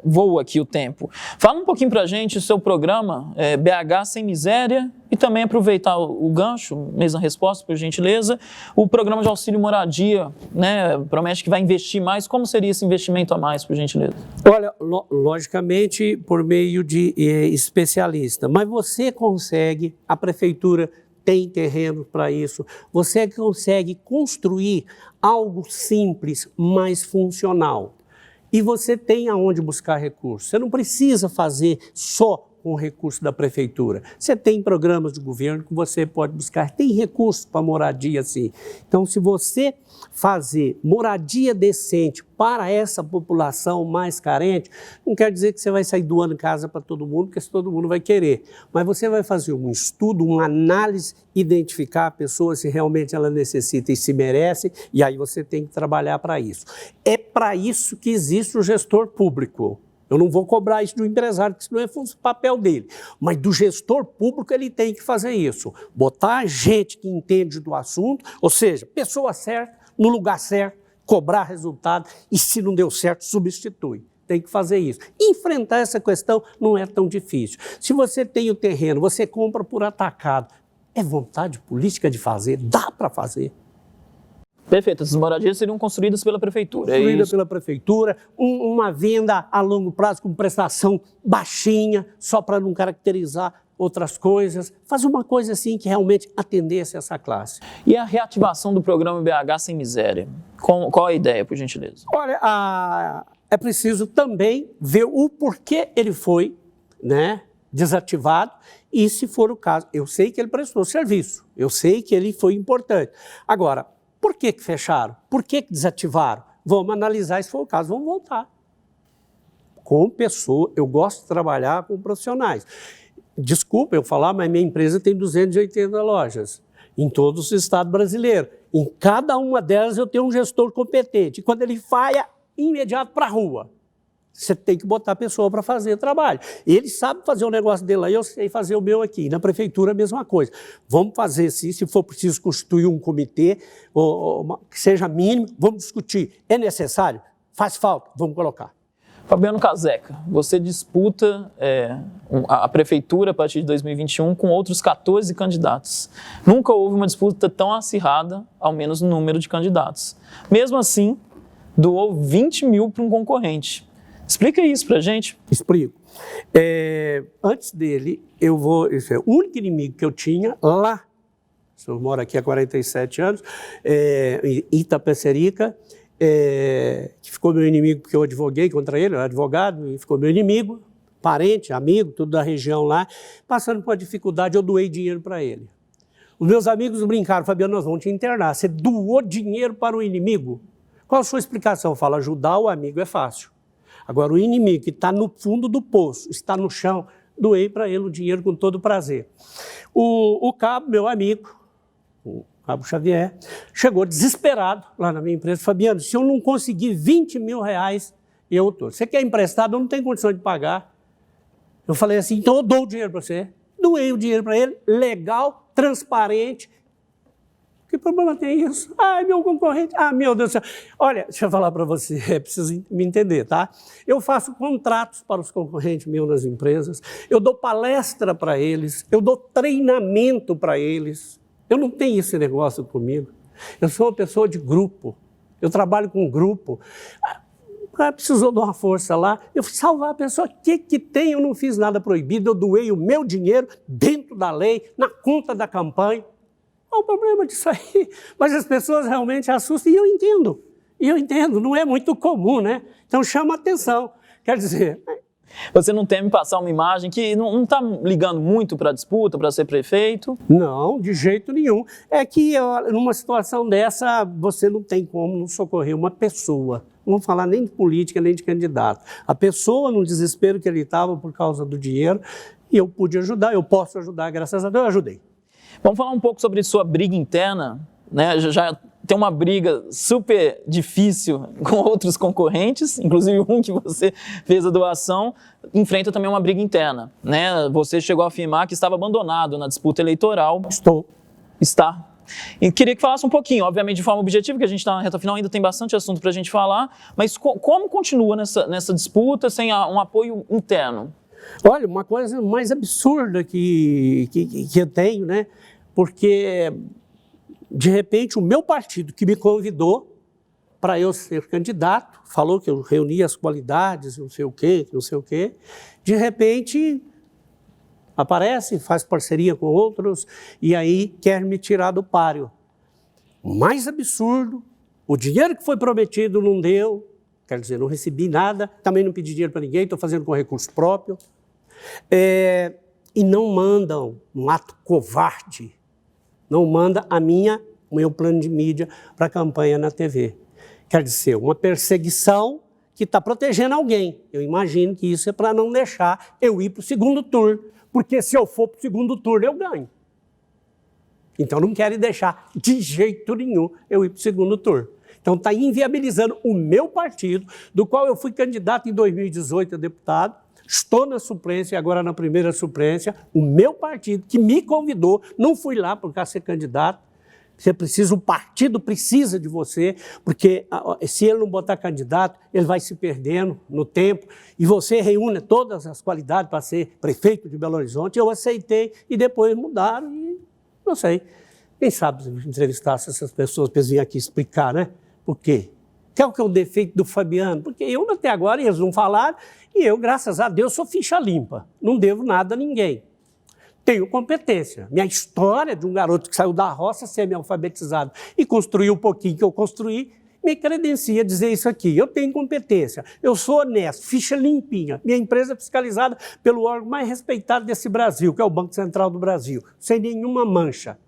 Voa aqui o tempo. Fala um pouquinho pra gente o seu programa, BH Sem Miséria, e também aproveitar o gancho, mesma resposta, por gentileza, o programa de auxílio moradia, né, promete que vai investir mais. Como seria esse investimento a mais, por gentileza? Olha, logicamente por meio de especialista, mas você consegue, a prefeitura tem terreno para isso, você consegue construir algo simples, mas funcional. E você tem aonde buscar recursos. Você não precisa fazer só com o recurso da prefeitura. Você tem programas de governo que você pode buscar, tem recursos para moradia sim. Então, se você fazer moradia decente para essa população mais carente, não quer dizer que você vai sair doando casa para todo mundo, porque todo mundo vai querer. Mas você vai fazer um estudo, uma análise, identificar a pessoa se realmente ela necessita e se merece, e aí você tem que trabalhar para isso. É para isso que existe o gestor público. Eu não vou cobrar isso do empresário, porque isso não é o papel dele. Mas do gestor público ele tem que fazer isso. Botar gente que entende do assunto, ou seja, pessoa certa, no lugar certo, cobrar resultado e se não deu certo, substitui. tem que fazer isso. Enfrentar essa questão não é tão difícil. Se você tem o terreno, você compra por atacado, é vontade política de fazer, dá para fazer. Perfeito, essas moradias seriam construídas pela prefeitura. Construída pela prefeitura, uma venda a longo prazo com prestação baixinha, só para não caracterizar outras coisas. Fazer uma coisa assim que realmente atendesse essa classe. E a reativação do programa BH Sem Miséria? Qual a ideia, por gentileza? Olha, é preciso também ver o porquê ele foi, né, desativado e, se for o caso, eu sei que ele prestou serviço, eu sei que ele foi importante. Agora, por que fecharam? Por que desativaram? Vamos analisar, se for o caso, vamos voltar. Com pessoa, eu gosto de trabalhar com profissionais. Desculpa eu falar, mas minha empresa tem 280 lojas em todos os estados brasileiros. Em cada uma delas eu tenho um gestor competente. E quando ele falha, imediato para a rua. Você tem que botar a pessoa para fazer o trabalho. Ele sabe fazer o negócio dele lá, eu sei fazer o meu aqui. Na prefeitura, a mesma coisa. Vamos fazer, se for preciso constituir um comitê, que seja mínimo, vamos discutir. É necessário? Faz falta? Vamos colocar. Fabiano Caseca, você disputa a prefeitura a partir de 2021 com outros 14 candidatos. Nunca houve uma disputa tão acirrada, ao menos no número de candidatos. Mesmo assim, doou 20 mil para um concorrente. Explica isso para a gente. Explico. Antes dele, esse é o único inimigo que eu tinha lá, eu moro aqui há 47 anos, em Itapecerica, que ficou meu inimigo porque eu advoguei contra ele, eu era advogado, e ficou meu inimigo, parente, amigo, tudo da região lá, passando por uma dificuldade, eu doei dinheiro para ele. Os meus amigos brincaram, Fabiano, nós vamos te internar, você doou dinheiro para o inimigo? Qual a sua explicação? Eu falo, ajudar o amigo é fácil. Agora, o inimigo que está no fundo do poço, está no chão, doei para ele o dinheiro com todo prazer. O Cabo, meu amigo, o Cabo Xavier, chegou desesperado lá na minha empresa. Fabiano, se eu não conseguir 20 mil reais, eu estou. Você quer emprestado, eu não tenho condição de pagar. Eu falei assim, então eu dou o dinheiro para você. Doei o dinheiro para ele, legal, transparente. Que problema tem isso? Ai, meu concorrente, meu Deus do céu. Olha, deixa eu falar para você, é preciso me entender, tá? Eu faço contratos para os concorrentes meus nas empresas, eu dou palestra para eles, eu dou treinamento para eles. Eu não tenho esse negócio comigo. Eu sou uma pessoa de grupo, eu trabalho com grupo. O cara precisou de uma força lá, eu fui salvar a pessoa. O que tem? Eu não fiz nada proibido, eu doei o meu dinheiro dentro da lei, na conta da campanha. Qual o problema disso aí? Mas as pessoas realmente assustam e eu entendo, não é muito comum, né? Então chama atenção, quer dizer... Você não teme passar uma imagem que não está ligando muito para a disputa, para ser prefeito? Não, de jeito nenhum. É que numa situação dessa, você não tem como não socorrer uma pessoa. Não vamos falar nem de política, nem de candidato. A pessoa, no desespero que ele estava por causa do dinheiro, e eu pude ajudar, eu posso ajudar, graças a Deus, eu ajudei. Vamos falar um pouco sobre sua briga interna, né? Já tem uma briga super difícil com outros concorrentes, inclusive um que você fez a doação, enfrenta também uma briga interna, né? Você chegou a afirmar que estava abandonado na disputa eleitoral. Está. E queria que falasse um pouquinho, obviamente de forma objetiva, que a gente está na reta final, ainda tem bastante assunto para a gente falar, mas como continua nessa disputa sem um apoio interno? Olha, uma coisa mais absurda que eu tenho, né? Porque, de repente, o meu partido que me convidou para eu ser candidato, falou que eu reunia as qualidades, não sei o quê, de repente aparece, faz parceria com outros e aí quer me tirar do páreo. O mais absurdo, o dinheiro que foi prometido não deu, quer dizer, não recebi nada, também não pedi dinheiro para ninguém, estou fazendo com recurso próprio. E não mandam um ato covarde, não manda o meu plano de mídia para a campanha na TV. Quer dizer, uma perseguição que está protegendo alguém. Eu imagino que isso é para não deixar eu ir para o segundo turno, porque se eu for para o segundo turno eu ganho. Então não querem deixar de jeito nenhum eu ir para o segundo turno. Então está inviabilizando o meu partido, do qual eu fui candidato em 2018 a deputado, estou na suplência e agora na primeira suplência, o meu partido que me convidou, não fui lá por causa de ser candidato, Você precisa, o partido precisa de você, porque se ele não botar candidato, ele vai se perdendo no tempo, e você reúne todas as qualidades para ser prefeito de Belo Horizonte. Eu aceitei e depois mudaram e não sei. Quem sabe entrevistasse essas pessoas para eles virem aqui explicar, né? Por quê? Qual que é o defeito do Fabiano? Porque eu até agora eles não falaram e eu, graças a Deus, sou ficha limpa. Não devo nada a ninguém. Tenho competência. Minha história de um garoto que saiu da roça, semi-alfabetizado e construiu um pouquinho que eu construí, me credencia a dizer isso aqui. Eu tenho competência, eu sou honesto, ficha limpinha. Minha empresa é fiscalizada pelo órgão mais respeitado desse Brasil, que é o Banco Central do Brasil, sem nenhuma mancha.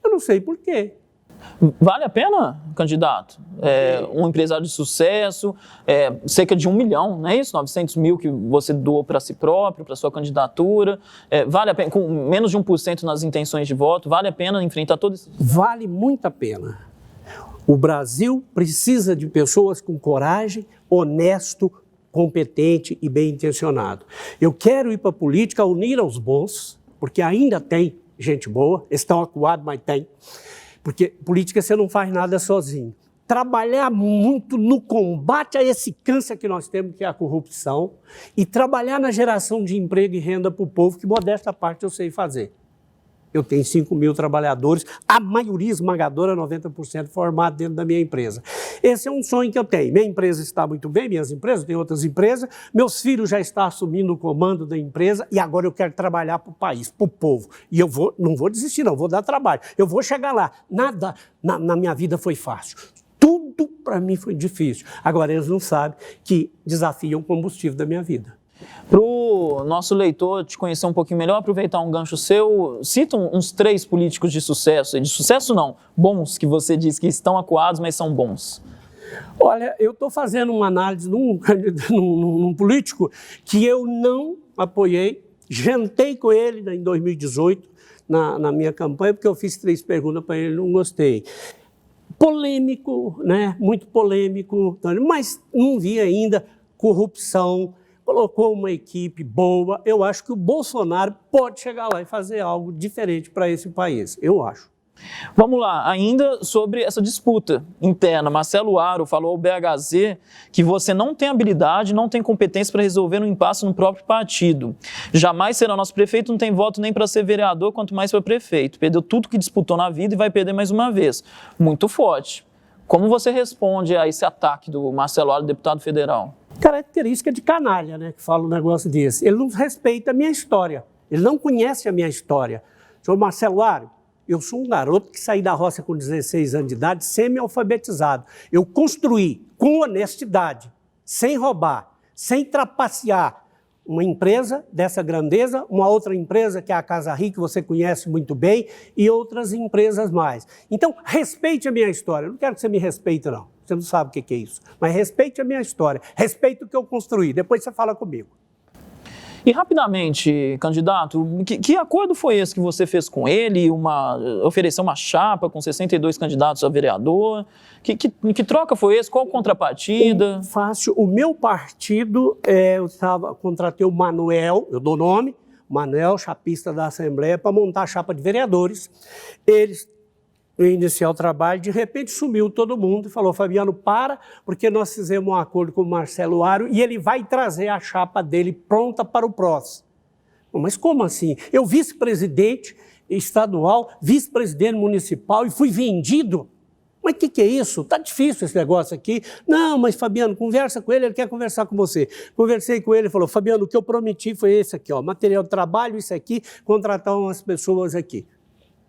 Eu não sei por quê. Vale a pena, candidato? Um empresário de sucesso, cerca de 1 milhão, não é isso? 900 mil que você doou para si próprio, para sua candidatura. Vale a pena, com menos de 1% nas intenções de voto, vale a pena enfrentar todo isso? Vale muito a pena. O Brasil precisa de pessoas com coragem, honesto, competente e bem intencionado. Eu quero ir para a política, unir aos bons, porque ainda tem gente boa, estão acuados, mas tem. Porque política você não faz nada sozinho. Trabalhar muito no combate a esse câncer que nós temos, que é a corrupção, e trabalhar na geração de emprego e renda para o povo, que modesta parte eu sei fazer. Eu tenho 5 mil trabalhadores, a maioria esmagadora, 90% formado dentro da minha empresa. Esse é um sonho que eu tenho. Minha empresa está muito bem, minhas empresas, tem outras empresas, meus filhos já estão assumindo o comando da empresa e agora eu quero trabalhar para o país, para o povo. E eu não vou desistir não, vou dar trabalho. Eu vou chegar lá. Nada na minha vida foi fácil. Tudo para mim foi difícil. Agora eles não sabem que desafiam o combustível da minha vida. Para o nosso leitor te conhecer um pouquinho melhor, aproveitar um gancho seu, cita uns 3 políticos de sucesso não, bons, que você diz que estão acuados, mas são bons. Olha, eu estou fazendo uma análise num político que eu não apoiei, jantei com ele em 2018, na minha campanha, porque eu fiz 3 perguntas para ele, não gostei. Polêmico, né? Muito polêmico, mas não vi ainda corrupção. Colocou uma equipe boa. Eu acho que o Bolsonaro pode chegar lá e fazer algo diferente para esse país, eu acho. Vamos lá, ainda sobre essa disputa interna. Marcelo Aro falou ao BHZ que você não tem habilidade, não tem competência para resolver um impasse no próprio partido. Jamais será nosso prefeito, não tem voto nem para ser vereador, quanto mais para prefeito. Perdeu tudo que disputou na vida e vai perder mais uma vez. Muito forte. Como você responde a esse ataque do Marcelo Aro, deputado federal? Característica de canalha, né, que fala um negócio desse. Ele não respeita a minha história, ele não conhece a minha história. Senhor Marcelo Aro, eu sou um garoto que saí da roça com 16 anos de idade, semi-alfabetizado. Eu construí com honestidade, sem roubar, sem trapacear, uma empresa dessa grandeza, uma outra empresa que é a Casa Rio, que você conhece muito bem, e outras empresas mais. Então, respeite a minha história. Eu não quero que você me respeite, não. Você não sabe o que é isso. Mas respeite a minha história, respeite o que eu construí. Depois você fala comigo. E rapidamente, candidato, que acordo foi esse que você fez com ele? Ofereceu uma chapa com 62 candidatos a vereador? Que troca foi esse? Qual contrapartida? Fácil. O meu partido, contratei o Manuel, eu dou nome, Manuel, chapista da Assembleia, para montar a chapa de vereadores. Eles iniciar o trabalho, de repente sumiu todo mundo e falou, Fabiano, porque nós fizemos um acordo com o Marcelo Aro e ele vai trazer a chapa dele pronta para o próximo. Mas como assim? Eu vice-presidente estadual, vice-presidente municipal e fui vendido? Mas o que é isso? Está difícil esse negócio aqui. Não, mas Fabiano, conversa com ele quer conversar com você. Conversei com ele, falou, Fabiano, o que eu prometi foi esse aqui, ó, material de trabalho, isso aqui, contratar umas pessoas aqui.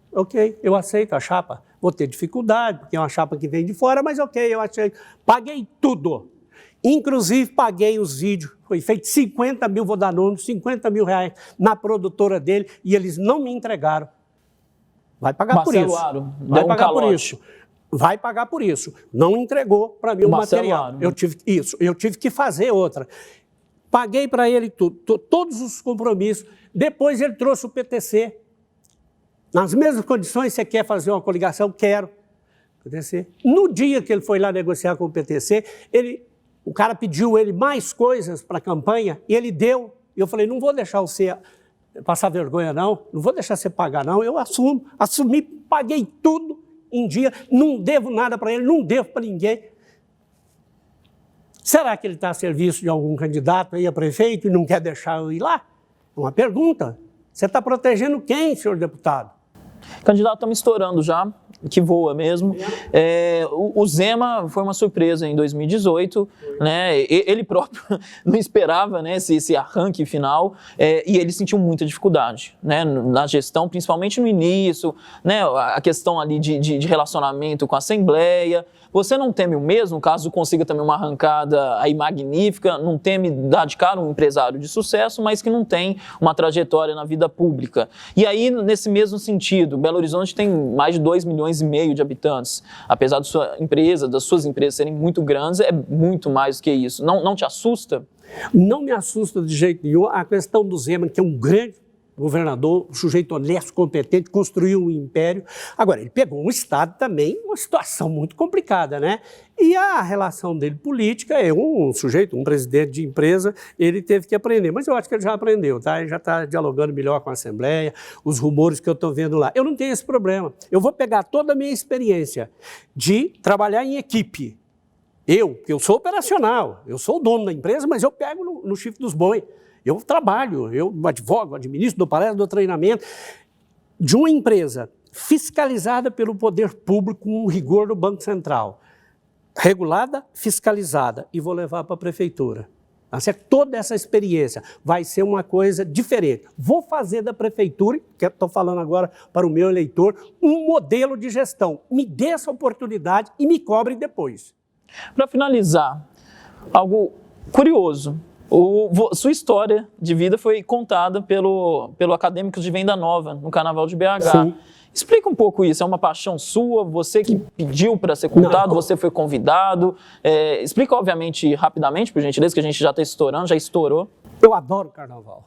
Ok, eu aceito a chapa. Vou ter dificuldade, porque é uma chapa que vem de fora, mas ok, eu aceito. Paguei tudo. Inclusive, paguei os vídeos. Foi feito 50 mil, vou dar nome, 50 mil reais na produtora dele e eles não me entregaram. Vai pagar por isso. Vai pagar por isso. Vai pagar por isso. Não entregou para mim o material. Eu tive que fazer outra. Paguei para ele tudo, todos os compromissos. Depois ele trouxe o PTC. Nas mesmas condições, você quer fazer uma coligação? Quero. PTC. No dia que ele foi lá negociar com o PTC, o cara pediu ele mais coisas para a campanha e ele deu. E eu falei, não vou deixar você passar vergonha, não vou deixar você pagar, não. Eu assumi, paguei tudo em dia, não devo nada para ele, não devo para ninguém. Será que ele está a serviço de algum candidato aí a prefeito e não quer deixar eu ir lá? Uma pergunta. Você está protegendo quem, senhor deputado? Candidato, estamos estourando já, que voa mesmo. O Zema foi uma surpresa em 2018, né? Ele próprio não esperava, né, esse arranque final, e ele sentiu muita dificuldade, né, na gestão, principalmente no início, né, a questão ali de relacionamento com a Assembleia. Você não teme o mesmo, caso consiga também uma arrancada aí magnífica, não teme dar de cara um empresário de sucesso, mas que não tem uma trajetória na vida pública. E aí, nesse mesmo sentido, Belo Horizonte tem mais de 2,5 milhões de habitantes. Apesar de sua empresa, das suas empresas serem muito grandes, é muito mais do que isso. Não te assusta? Não me assusta de jeito nenhum. A questão do Zema, que é um grande governador, um sujeito honesto, competente, construiu um império. Agora, ele pegou um estado também, uma situação muito complicada, né? E a relação dele política é um sujeito, um presidente de empresa, ele teve que aprender. Mas eu acho que ele já aprendeu, tá? Ele já está dialogando melhor com a Assembleia, os rumores que eu estou vendo lá. Eu não tenho esse problema. Eu vou pegar toda a minha experiência de trabalhar em equipe. Porque eu sou operacional, eu sou o dono da empresa, mas eu pego no chifre dos bois. Eu trabalho, eu advogo, administro, dou palestra, dou treinamento de uma empresa fiscalizada pelo poder público com o rigor do Banco Central, regulada, fiscalizada, e vou levar para a prefeitura. Toda essa experiência vai ser uma coisa diferente. Vou fazer da prefeitura, que estou falando agora para o meu eleitor, um modelo de gestão. Me dê essa oportunidade e me cobre depois. Para finalizar, algo curioso. Sua história de vida foi contada pelo Acadêmicos de Venda Nova, no Carnaval de BH. Sim. Explica um pouco isso, é uma paixão sua? Você que pediu para ser contado, você foi convidado? Explica, obviamente, rapidamente, por gentileza, que a gente já está estourando, já estourou. Eu adoro Carnaval.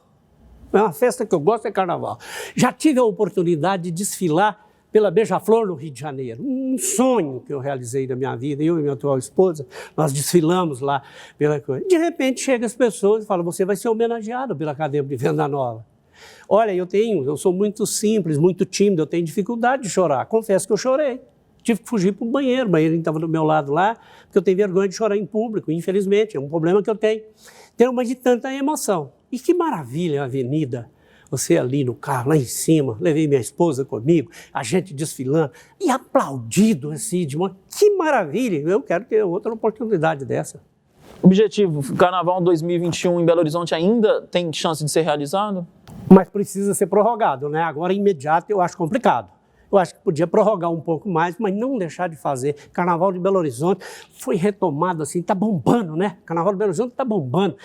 É uma festa que eu gosto, é Carnaval. Já tive a oportunidade de desfilar pela Beija-Flor no Rio de Janeiro. Um sonho que eu realizei na minha vida, eu e minha atual esposa, nós desfilamos lá pela coisa. De repente chegam as pessoas e falam, você vai ser homenageado pela Acadêmica de Venda Nova. Olha, eu sou muito simples, muito tímido, eu tenho dificuldade de chorar. Confesso que eu chorei. Tive que fugir para o banheiro estava do meu lado lá, porque eu tenho vergonha de chorar em público, infelizmente, é um problema que eu tenho. Tenho mais de tanta emoção. E que maravilha a avenida. Você ali no carro, lá em cima, levei minha esposa comigo, a gente desfilando e aplaudido assim, que maravilha, eu quero ter outra oportunidade dessa. Objetivo, Carnaval 2021 em Belo Horizonte ainda tem chance de ser realizado? Mas precisa ser prorrogado, né? Agora, imediato, eu acho complicado. Eu acho que podia prorrogar um pouco mais, mas não deixar de fazer. Carnaval de Belo Horizonte foi retomado assim, está bombando, né? Carnaval de Belo Horizonte está bombando.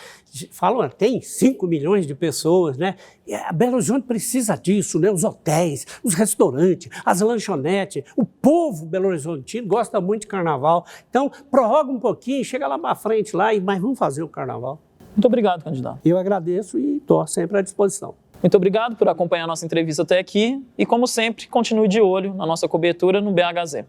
Falam, tem 5 milhões de pessoas, né? E a Belo Horizonte precisa disso, né? Os hotéis, os restaurantes, as lanchonetes, o povo belo-horizontino gosta muito de carnaval. Então, prorroga um pouquinho, chega lá para frente, mas vamos fazer o carnaval. Muito obrigado, candidato. Eu agradeço e estou sempre à disposição. Muito obrigado por acompanhar a nossa entrevista até aqui e, como sempre, continue de olho na nossa cobertura no BHZ.